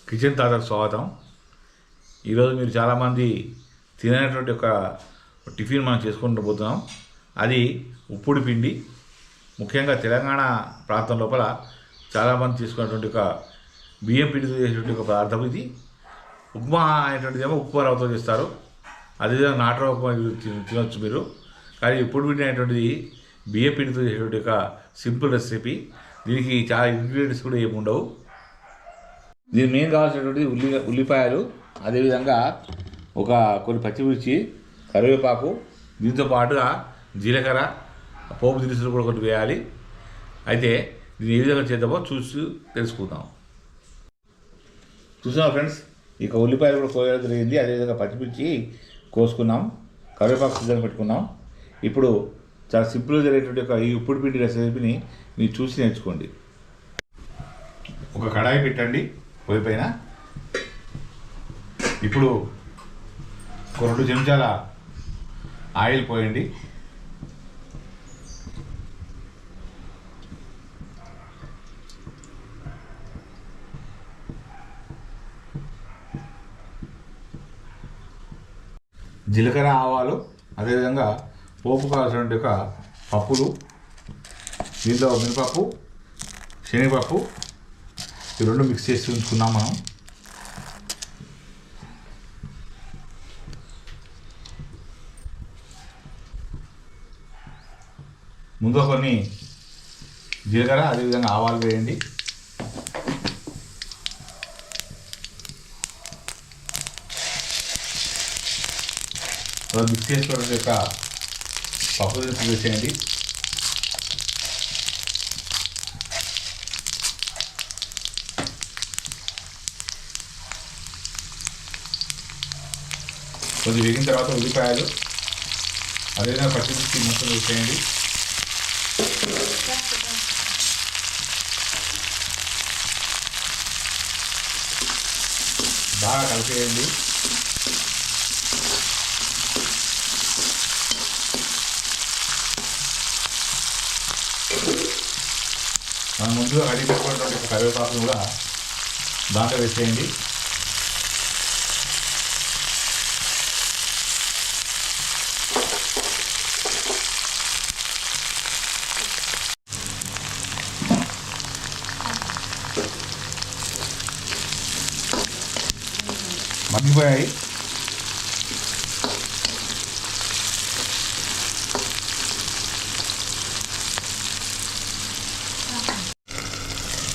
Kitchen తాతకు స్వాగతం. ఈరోజు మీరు చాలామంది తినేటువంటి ఒక టిఫిన్ మనం చేసుకుంటూ పోతున్నాం. అది ఉప్పుడు పిండి. ముఖ్యంగా తెలంగాణ ప్రాంతం లోపల చాలామంది తీసుకున్నటువంటి ఒక బియ్యం పిండితో చేసేటువంటి ఒక పదార్థం ఇది. ఉప్మా అనేటువంటిది ఏమో ఉప్మా రవ్వతో చేస్తారు. అదేవిధంగా నాటు ఉప్మా తినొచ్చు మీరు. కానీ ఉప్పుడు పిండి అనేటువంటిది బియ్యం పిండితో చేసేటువంటి ఒక సింపుల్ రెసిపీ. దీనికి చాలా ఇంగ్రీడియంట్స్ కూడా ఏమి ఉండవు. దీని మెయిన్ కావాల్సినటువంటి ఉల్లిపాయలు, అదేవిధంగా కొన్ని పచ్చిమిర్చి, కరివేపాకు, దీంతో పాటుగా జీలకర్ర, పోపు దినుసులు కూడా ఒకటి వేయాలి. అయితే దీన్ని ఏ విధంగా చేద్దామో చూసి తెలుసుకుందాం. చూసాం ఫ్రెండ్స్, ఇక ఉల్లిపాయలు కూడా కోయడం జరిగింది. అదేవిధంగా పచ్చిమిర్చి కోసుకున్నాం, కరివేపాకు సిద్ధంగా పెట్టుకున్నాం. ఇప్పుడు చాలా సింపుల్గా జరిగేటువంటి ఈ ఉప్పుడు పిండి రెసిపీని మీరు చూసి నేర్చుకోండి. ఒక కడాయి పెట్టండి పొయ్యి పైన. ఇప్పుడు ఒక 2 చెంచాల ఆయిల్ పోయండి. జీలకర్ర, ఆవాలు, అదేవిధంగా పోపు కావాల్సినటువంటి ఒక పప్పులు, దీంట్లో మినపప్పు, శనగపప్పు, ఈ 2 మిక్స్ చేసి ఉంచుకున్నాం మనం. ముందుగా కొన్ని జీలకర్ర, అదేవిధంగా ఆవాలు వేయండి. మిక్స్ చేసుకోవడం యొక్క పప్పు దినుసులు వేసేయండి. కొద్ది వేగిన తర్వాత ఉల్లిపాయలు, అదేవిధంగా పచ్చిమిర్చి మొత్తం వేసేయండి. బాగా కలిపేయండి. మనం ముందుగా రెడీ పెట్టుకున్నటువంటి కరివేపాకును కూడా దాంట్లో వేసేయండి. మగ్గిపోయాయి.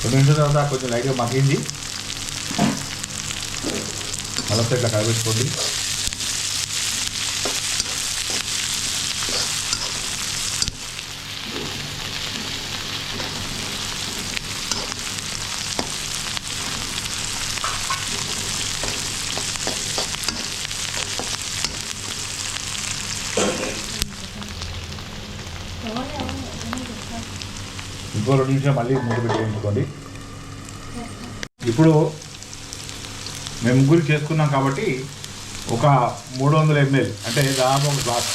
కొన్ని నిమిషాల తర్వాత కొంచెం లైట్గా మగ్గింది. మళ్ళీ ఇట్లా కలబెట్టుకోండి. ఇంకో 2 నిమిషాలు మళ్ళీ మూత పెట్టి ఉంచుకోండి. ఇప్పుడు మేము ముగ్గురు చేసుకున్నాం కాబట్టి ఒక 300 ml అంటే దాదాపు ఒక గ్లాస్.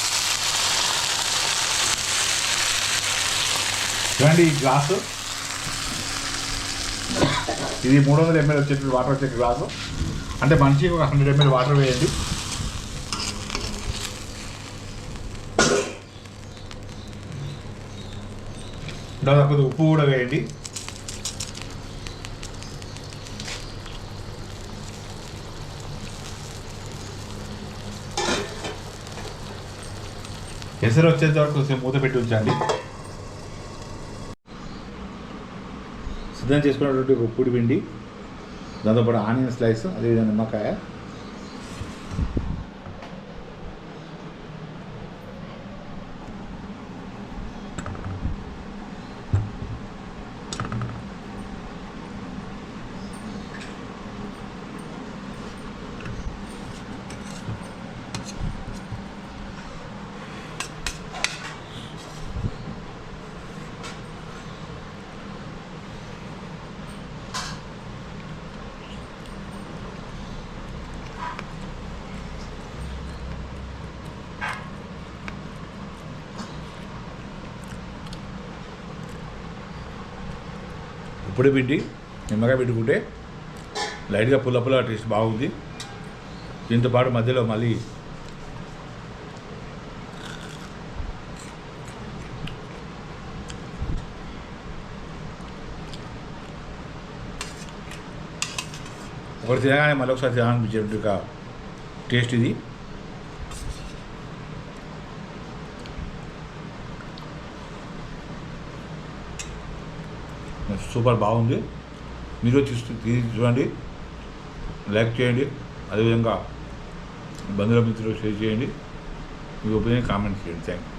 చూడండి, ఈ గ్లాసు ఇది 300 ml వచ్చేటువంటి వాటర్ వచ్చే గ్లాసు. అంటే మనిషికి ఒక 100 ml వాటర్ వేయండి. దాదాపు ఉప్పు కూడా వేయండి. ఎసరు వచ్చేంత వరకు కొంచెం మూత పెట్టి ఉంచండి. సిద్ధం చేసుకున్నటువంటి ఉప్పుడు పిండి, దాంతోపాటు ఆనియన్ స్లైస్, అదేవిధంగా నిమ్మకాయ, ఉప్పుడు పిండి, నిమ్మకాయ పెట్టుకుంటే లైట్గా పుల్ల పుల్ల టేస్ట్ బాగుంది. దీంతో పాటు మధ్యలో మళ్ళీ ఒకటి తినగానే మళ్ళీ ఒకసారి తినాలనిపించేట్టుగా టేస్ట్ ఇది. సూపర్ బాగుంది. మీరు చూడండి, లైక్ చేయండి, అదేవిధంగా బంధువుల మిత్రులకు షేర్ చేయండి, మీ ఒపీనియన్ కామెంట్ చేయండి. Thank you.